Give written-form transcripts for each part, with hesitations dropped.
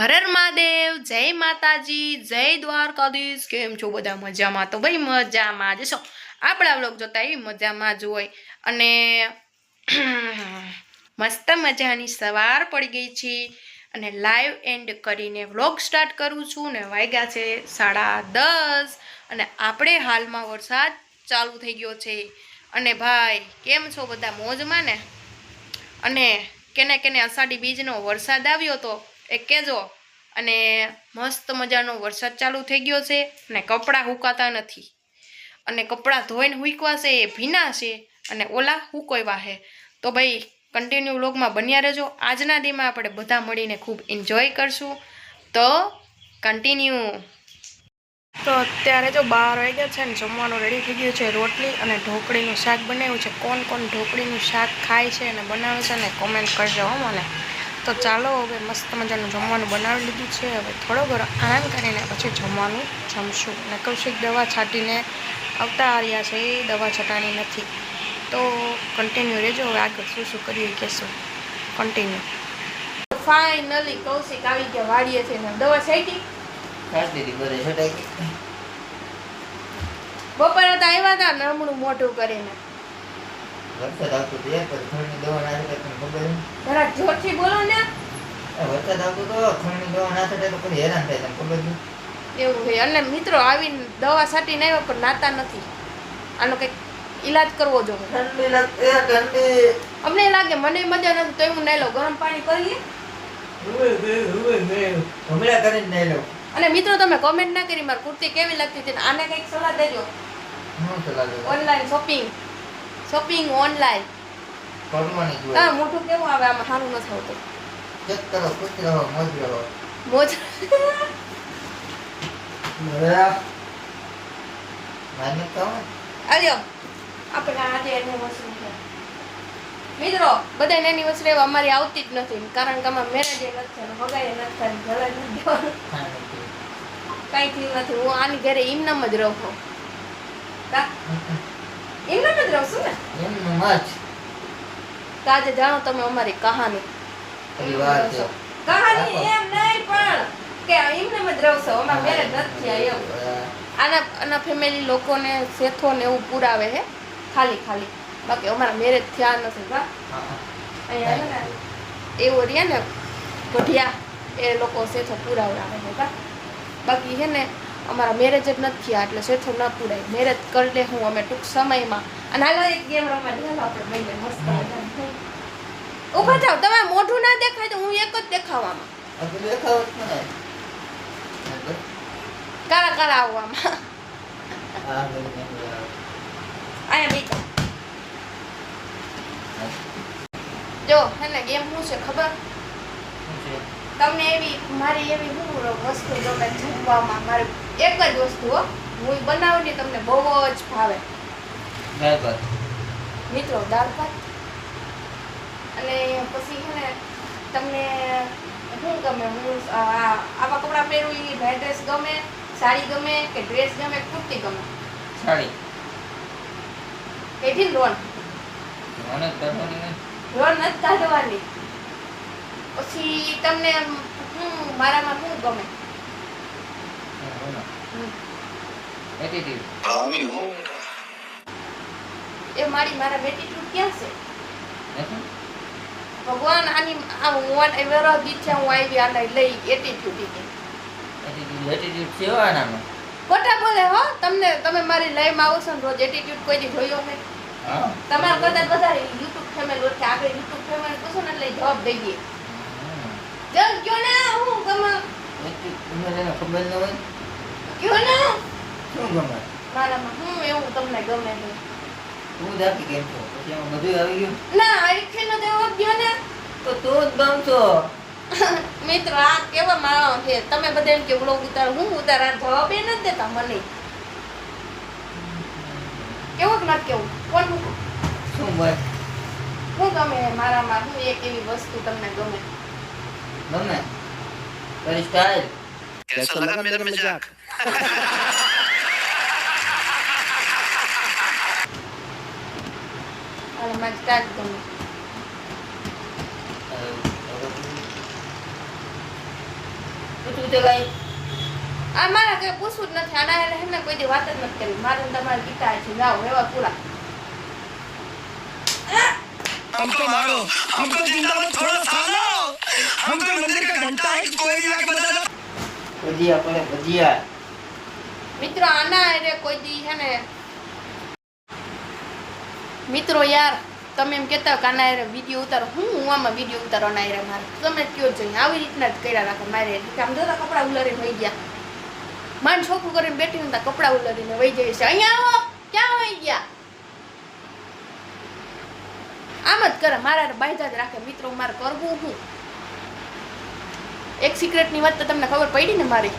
હર હર મહાદેવ, જય માતાજી, જય દ્વારકાધીશ। કેમ છો બધા? મજામાં? તો ભાઈ મજામાં જ છો। આપણા વ્લોગ જોતા એ મજામાં જ હોય। અને મસ્ત મજાની સવાર પડી ગઈ છે અને લાઈવ એન્ડ કરીને વ્લોગ સ્ટાર્ટ કરું છું ને વાગ્યા છે 10:30 અને આપણે હાલમાં વરસાદ ચાલુ થઈ ગયો છે। અને ભાઈ કેમ છો બધા? મોજમાં ને? અને કેને કેને અષાઢી બીજનો વરસાદ આવ્યો તો એ કહેજો। અને મસ્ત મજાનો વરસાદ ચાલુ થઈ ગયો છે અને કપડાં હુકાતા નથી અને કપડાં ધોઈને હુકવા છે એ ભીના છે અને ઓલા હુકોયવા છે। તો ભાઈ કન્ટિન્યુ વ્લોગમાં બન્યા રહેજો। આજના દીમાં આપણે બધા મળીને ખૂબ એન્જોય કરશું, તો કન્ટિન્યુ। તો અત્યારે જો 12 વાગ્યા છે ને જમવાનું રેડી થઈ ગયું છે। રોટલી અને ઢોકળીનું શાક બનાવ્યું છે। કોણ કોણ ઢોકળીનું શાક ખાય છે અને બનાવે છે ને કોમેન્ટ કરજો હો મને। તો ચાલો હવે મસ્ત મજાનું જમવાનું બનાવી લીધું છે। હવે થોડો ઘણો આરામ કરીને પછી જમવાનું જમશું। અને કૌશિક દવા છાંટીને આવતા રહ્યા છે, એ દવા છટાણી નથી। તો કન્ટિન્યુ રહેજો। હવે આગળ શું શું કરીએ કહેશું, કન્ટિન્યુ। ફાઇનલી કૌશિક આવી ગયા વાડીએ છે ને દવા છાંટી બપોરે તો આવ્યા હતા નમણું મોઢું કરીને। વરસાદ આવતો તો યાર પર ખણની દવા નાખે તો ખબર જરા જોરથી બોલો ને। વરસાદ આવતો તો ખણની દવા નાખે તો કોઈ હેરાન થાય તમને ખબર છે? એવું છે। અને મિત્રો આવીને દવા છાંટીને આવ્યો પણ નાતા નથી। આનો કંઈક ઈલાજ કરવો જોઈએ। ઠંડી લાગતી ઠંડી અમને લાગે મને મજા નથી તો હું નાઈ લઉં, ગરમ પાણી કરીએ હમણાં કરીને નાઈ લઉં। અને મિત્રો તમે કોમેન્ટ ના કરી મારી કુર્તી કેવી લાગતી હતી, આને કંઈક સલાહ દેજો। હું સલાહ દઉં? ઓનલાઈન શોપિંગ ઓનલાઈન કરવાની જોઈએ। મોઢું કેવું આવે આમાં? સારું નથી આવતું। ચેક કરો, ખુશ રહો, મોજ રહો। મોજ માને કહો આલ્યો આપણે આજે એનિવર્સરી છે મિત્રો, બધાને એનિવર્સરી અમારી આવતી જ નથી કારણ કે અમારે મેરેજ નથી થયું, હગાઈ નથી થયું, જલાઈ નથી દેવાનું, કાંઈ થયું નથી। હું આની ઘરે ઇમનામ જ રહું છું। ઇમનામ જ રહું છું ને એમનું જ। તો આજે જાણો તમે અમારી કહાની। કહાની એમ નહીં પણ કે ઇમનામ જ રહું છું, અમારા મેરેજ નથી થયા એવું। આના ફેમિલી લોકોને શેથો ને એવું પુરાવે છે ખાલી, બાકી અમારા મેરેજ થયા નથી। અહીંયા છે ને એવું રહ્યા ને ગઢિયા એ લોકો શેથો પુરાવડાવે છે, બાકી છે ને અમારા મેરેજ જ નથી થયા એટલે શેથો ન પુરાય। મેરેજ કરી લે હું અમે ટૂંક સમયમાં। અને હાલો એક ગેમ રમવા દે, આપણે બંને મસ્ત ઉભા થાવ। તમારે મોઢું ના દેખાય તો હું એક જ દેખાવામાં, કાળા કાળા આવવામાં। અહીંયા બેઠા જો હે ને ગેમ શું છે ખબર તમને? એવી મારી એવી હું વસ્તુ ગમે જમવામાં, મારી એક જ વસ્તુ હો, હું બનાવું ને તમને બહુ જ ભાવે મિત્રો, દાળ ભાત। અને પછી છે ને તમને શું ગમે? હું આવા કપડાં પહેરું એ નાઇટ ડ્રેસ ગમે, સાડી ગમે કે ડ્રેસ ગમે, કુર્તી ગમે? સાડી કેથી લોન નથી કાઢવાની। પછી તમને મારામાં શું ગમે? એ મારા એટીટ્યુડ ક્યાં છે ભગવાન? આની આ વેરો દી છે હું આવી આને લઈ એટીટ્યુડ ખોટા બોલે હો તમને। તમે મારી લાઈવમાં આવો છો ને રોજ એટીટ્યુડ કોઈ દી જોયો છે? તમારે કદાચ વધારે યુટ્યુબ ફેમિલી વચ્ચે આગળ યુટ્યુબ ફેમિલી પૂછો ને એટલે જવાબ દઈ દે। જલ ક્યો ને હું ગમે ખબર ન હોય ક્યો ને શું ગમે મારામાં હું એવું તમને ગમે છે? તું જાતી કેમ છો? પછી એમાં બધું આવી ગયું ના આઈથી નો દેવો ગયો ને તો તું જ ગમ છો મિત્રો। આ કેવા માણસ છે તમે બધા એમ કે વ્લોગ ઉતાર, હું ઉતાર, આ જવાબ એ નથી દેતા મને। કેવું કે નથી કેવું? કોણ શું ભાઈ શું ગમે મારામાં? હું એક એવી વસ્તુ તમને ગમે? ગમે તારી સ્ટાઇલ। कैसा लगा मेरा मजाक? અને મારી સ્ટાર્ટ ગમે। પૂછવું છે કઈ? આ મારા કઈ પૂછવું જ નથી. આના એટલે એમને કોઈ દી વાત જ નથી કરી. મારે ને તમારે પિતા છે જાઓ એવા પૂરા. हमको मारो, हमको जिंदा मत छोड़ो सालो, हम कोई मंदिर का घंटा है कि कोई भी आके बता दो। ભજીયા પડે ભજીયા. મિત્રો આના એટલે કોઈ દી હે ને મિત્રો યાર તમે એમ કહેતા કે આના એટલે વિડીયો ઉતારો. હું આમાં વિડીયો ઉતારવાના એટલે મારે તમે કયો જોઈએ આવી રીતના જ કર્યા રાખો મારે. આમ જોતા કપડાં ઉલરીને વહી ગયા. માન છોકરું કરીને બેઠી ને ત્યાં કપડાં ઉલરીને વહી જાય છે. અહીંયા આવો ક્યાં વહી ગયા? આમ જ કરે મારા બાંધા જ રાખે. મિત્રો મારે કરવું હું એક સિક્રેટની વાત તો તમને ખબર પડી ને મારી.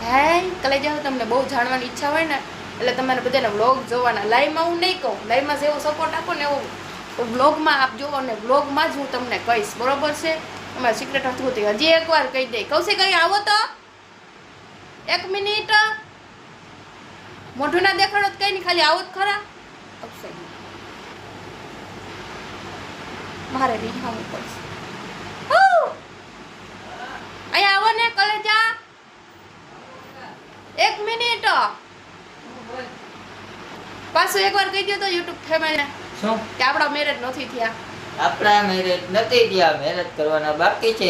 હે કલે જાઓ તમને બહુ જાણવાની ઈચ્છા હોય ને એટલે તમારે બધાને વ્લોગ જોવાના. લાઈવમાં હું નહીં કહું. લાઈવમાં જેવો સપોર્ટ આપો ને એવો વ્લોગમાં આપજો અને વ્લોગમાં જ હું તમને કહીશ. બરોબર છે? અમારે સિક્રેટ હતું હજી એકવાર કહી દઈ. કહું કઈ આવો તો 1 મિનિટ. મોઢું ના દેખાડો તો કઈ નહીં, ખાલી આવો જ ખરા. અક્ષય મારે રીહાવું પડશે. અહીંયા આવો ને કલેજા. 1 મિનિટ પાછું એકવાર કહી દો તો યુટ્યુબ ફેમિલી શું? કે આપણા મેરેજ નથી થયા. આપણા મેરેજ નથી થયા. મેરેજ કરવાના બાકી છે.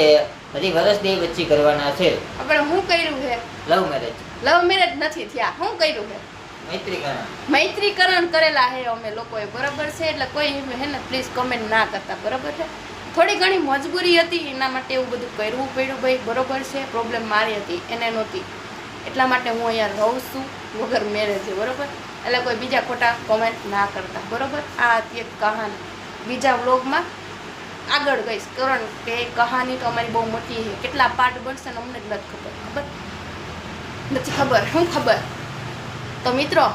હજી વર્ષ 2 પછી કરવાના છે. આપણે શું કર્યું છે? Love marriage. લવ મેરેજ નથી થયા. શું કર્યું છે? મૈત્રીકરણ. મૈત્રીકરણ કરેલા હે અમે લોકોએ. બરાબર છે? એટલે કોઈ હે ને પ્લીઝ કમેન્ટ ના કરતા. બરાબર છે? થોડી ઘણી મજબૂરી હતી એના માટે એવું બધું કરવું પડ્યું ભાઈ. બરોબર છે? પ્રોબ્લેમ મારી હતી એને નહોતી. એટલા માટે હું અહીંયા રહું છું વગર મેરેજે. બરોબર? એટલે કોઈ બીજા ખોટા કોમેન્ટ ના કરતા. બરોબર? આ હતી એક કહાની. બીજા વ્લોગમાં આગળ ગઈશ કારણ કે કહાની તો અમારી બહુ મોટી છે. કેટલા પાર્ટ બનશે ને અમને જ નથી ખબર. શું ખબર? તો મિત્રો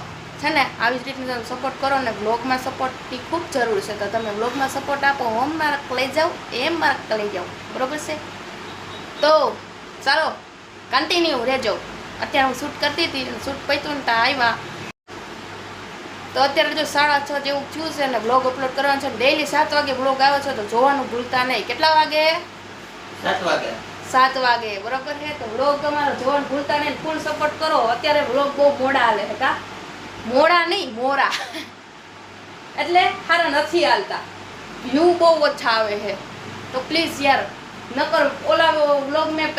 છે ને આવી જ રીતની તમે સપોર્ટ કરો ને વ્લોગમાં સપોર્ટની ખૂબ જરૂર છે. તો તમે વ્લોગમાં સપોર્ટ આપો. હોમ માર્ક લઈ જાઓ એમ માર્ક લઈ જાઓ. બરોબર છે? તો ચાલો કન્ટિન્યુ રહેજો. અત્યારે હું શૂટ કરતી હતી. શૂટ પત્યું ને ત્યાં આવ્યા તો અત્યારે જો 6:30 જેવું થયું છે ને વ્લોગ અપલોડ કરવાનો છે. ડેઈલી 7 વાગે વ્લોગ આવે છે તો જોવાનું ભૂલતા નહીં. કેટલા વાગે? 7 વાગે. 7 વાગે. બરોબર છે? તો વ્લોગ તમારો જોવાનું ભૂલતા નહીં. ફૂલ સપોર્ટ કરો. અત્યારે વ્લોગ બહુ મોડા હાલે છે. કા મોડા નહીં મોરા એટલે સારા નથી હાલતા. વ્યૂ બહુ ઓછા આવે છે. તો પ્લીઝ યાર નકર ઓલા વ્લોગ મેં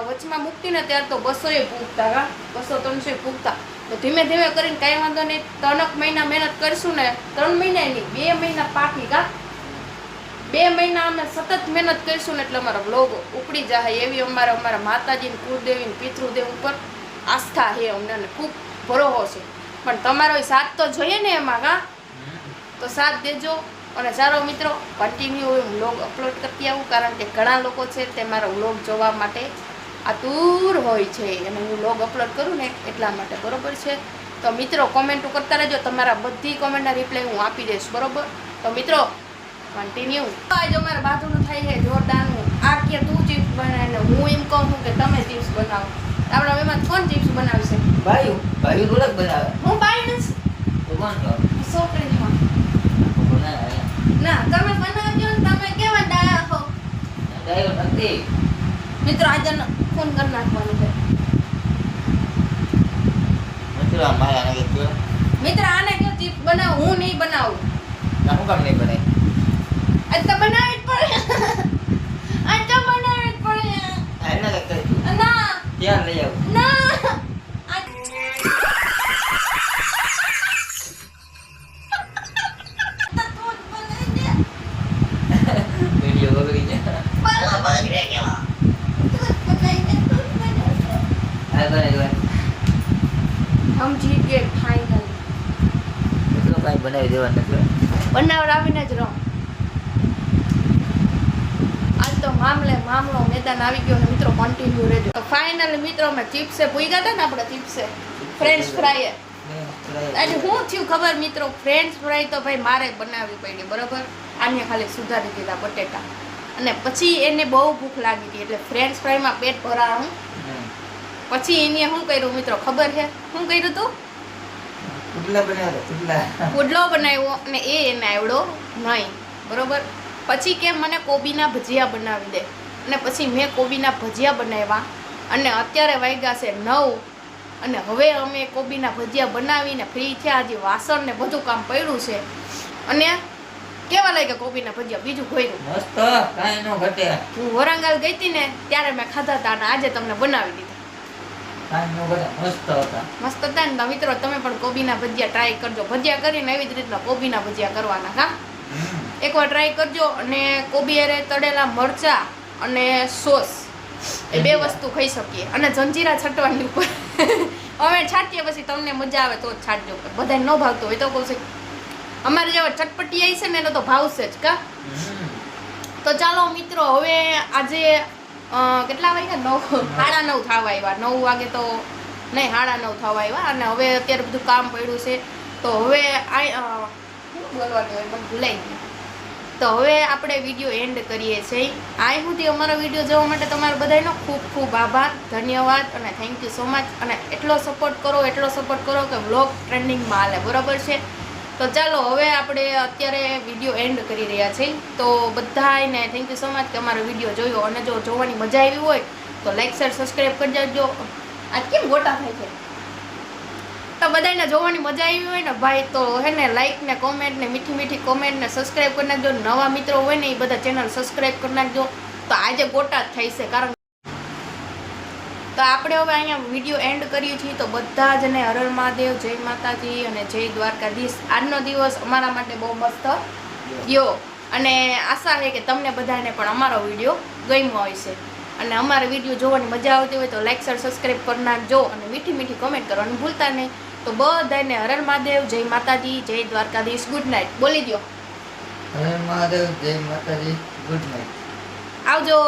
વચમાં મૂકતી ને ત્યારે તો 200 પૂગતા. કા 200-300 પૂગતા. તો ધીમે ધીમે કરીને કાંઈ વાંધો નહીં. 3 મહિના મહેનત કરીશું ને 3 મહિના નહીં 2 મહિના પાકી. કા 2 મહિના અમે સતત મહેનત કરીશું ને એટલે અમારા વ્લોગ ઉપડી જાય એવી અમારા માતાજીની કુળદેવીની પિતૃદેવ ઉપર આસ્થા છે અમને અને ખૂબ ભરોસો છે. પણ તમારો સાથ તો જોઈએ ને એમાં. કા તો સાથ દેજો. અને સારો મિત્રો કન્ટિન્યુ વ્લોગ અપલોડ કરતી આવું કારણ કે ઘણા લોકો છે તે મારો વ્લોગ જોવા માટે આતુર હોય છે અને હું વ્લોગ અપલોડ કરું ને એટલા માટે. બરોબર છે? તો મિત્રો કોમેન્ટો કરતા રહેજો. તમારા બધી કોમેન્ટના રિપ્લાય હું આપી દઈશ. બરોબર? તો મિત્રો કન્ટિન્યુ. આજે અમારે બાજુનું થાય છે જોરદારનું. આ કે તું ચિપ્સ બનાવે ને હું એમ કહું છું કે તમે ચિપ્સ બનાવો. આપણા એમાં કોણ ચિપ્સ બનાવશે? ભાઈ રોલક બનાવે. હું બાઈ નથી. તો કોણ તો? છોકરી હા. ના તમે બનાવજો ને તમે કેવા ડાયા હો. ડાયો નથી. મિત્રો આજે ફોન કરી નાખવાનું છે. મિત્રો મારા આને કે મિત્ર આને કે ચિપ્સ બનાવ. હું નહીં બનાવું. ના હું કામ નહીં બને. આજ તો બનાવી જ પડે. આજ તો બનાવી જ પડે. આના કે કરી ના ત્યાં લઈ આવ. ના વિડિયો બગડી જાય. આ બને જો. હમ જીત ગए ફાઇનલ. મિત્રો કાઈ બનાવી દેવાનું નથી. બનાવડાવીને જ રહો. આજ તો મામલો મેદાન આવી ગયો ને મિત્રો કન્ટિન્યુ રહેજો. તો ફાઇનલી મિત્રો અમે ચિપ્સે ભૂગ્યા હતા ને આપણે ચિપ્સે ફ્રેન્ચ ફ્રાય. આજે શું થયું ખબર મિત્રો? ફ્રેન્ચ ફ્રાય તો ભાઈ મારે બનાવવી પડી. બરોબર? આને ખાલી સુધારી દીધા બટેટા અને પછી એને બહુ ભૂખ લાગી હતી એટલે ફ્રેન્ચ ફ્રાયમાં પેટ ભરાણું. પછી એને શું કર્યું મિત્રો ખબર છે? શું કર્યું તું? પુડલો બનાવ્યો અને એને આવડો નહીં. બરોબર? પછી કે મને કોબીના ભજીયા બનાવી દે અને પછી મેં કોબીના ભજીયા બનાવ્યા અને અત્યારે વાગ્યા છે 9 અને હવે અમે કોબીના ભજીયા બનાવીને ફ્રી થયા. હજી વાસણ ને બધું કામ પડ્યું છે. અને કેવા લાગ્યા કોબીના ભજીયા? બીજું ઘોર્યું મસ્ત, કાંઈ નો ઘટે. હું વરંગલ ગઈ હતી ને ત્યારે મેં ખાધા હતા અને આજે તમને બનાવી દીધા. કાંઈ નો ઘટે, મસ્ત હતા. મસ્ત હતા ને? તો મિત્રો તમે પણ કોબીના ભજીયા ટ્રાય કરજો. ભજીયા કરીને એવી જ રીતના કોબીના ભજીયા કરવાના. હા, એકવાર ટ્રાય કરજો. અને કોબી અરે તળેલા મરચા અને સોસ એ બે વસ્તુ ખાઈ શકીએ. અને જંજીરા છટવાની ઉપર અમે છાંટીએ પછી તમને મજા આવે તો જ છાંટજો. બધાને ન ભાવતું હોય તો કહું છું અમારે જેવા ચટપટી આવી છે ને એનો તો ભાવશે જ. કા તો ચાલો મિત્રો, હવે આજે કેટલા વાગ્યા? 9:30 થવા આવ્યા. 9 વાગે તો નહીં, 9:30 થવા આવ્યા. અને હવે અત્યારે બધું કામ પડ્યું છે તો હવે શું બોલવાનું હોય મને ભૂલાઈ ગયું. તો હવે આપણે વિડીયો એન્ડ કરીએ છીએ. આ સુધી અમારો વિડીયો જોવા માટે તમારો બધાનો ખૂબ ખૂબ આભાર, ધન્યવાદ અને થેન્ક યુ સો મચ. અને એટલો સપોર્ટ કરો કે વ્લોગ ટ્રેન્ડિંગમાં હાલે, બરાબર છે? તો ચાલો હવે આપણે અત્યારે વિડીયો એન્ડ કરી રહ્યા છીએ. તો બધાને થેન્ક યુ સો મચ કે અમારો વિડીયો જોયો. અને જો જોવાની મજા આવી હોય તો લાઈક શેર સબસ્ક્રાઈબ કરી દેજો. આ કેમ ગોટા થાય છે? તો બધાને જોવાની મજા આવી હોય ને ભાઈ તો હે ને લાઈક ને કોમેન્ટ ને મીઠી મીઠી કોમેન્ટ ને સબસ્ક્રાઈબ કરી નાખજો. નવા મિત્રો હોય ને એ બધા ચેનલ સબસ્ક્રાઈબ કરી નાખજો. તો આજે ગોટા જ થાય છે. કારણ તો આપણે હવે અહીંયા વિડીયો એન્ડ કરીએ છીએ. તો બધા જ ને હર હર મહાદેવ, જય માતાજી અને જય દ્વારકાધીશ. આજનો દિવસ અમારા માટે બહુ મસ્ત ગયો અને આશા છે કે તમને બધાને પણ અમારો વિડીયો ગમ્યો હશે. અને અમારા વિડીયો જોવાની મજા આવતી હોય તો લાઈક શેર સબસ્ક્રાઈબ કરી નાખજો અને મીઠી મીઠી કોમેન્ટ કરવાનું ભૂલતા નહીં. તો બધાને હર હર મહાદેવ, જય માતાજી, જય દ્વારકાધીશ. ગુડ નાઇટ બોલી દો. હર હર મહાદેવ, જય માતાજી, ગુડ નાઇટ. આવજો.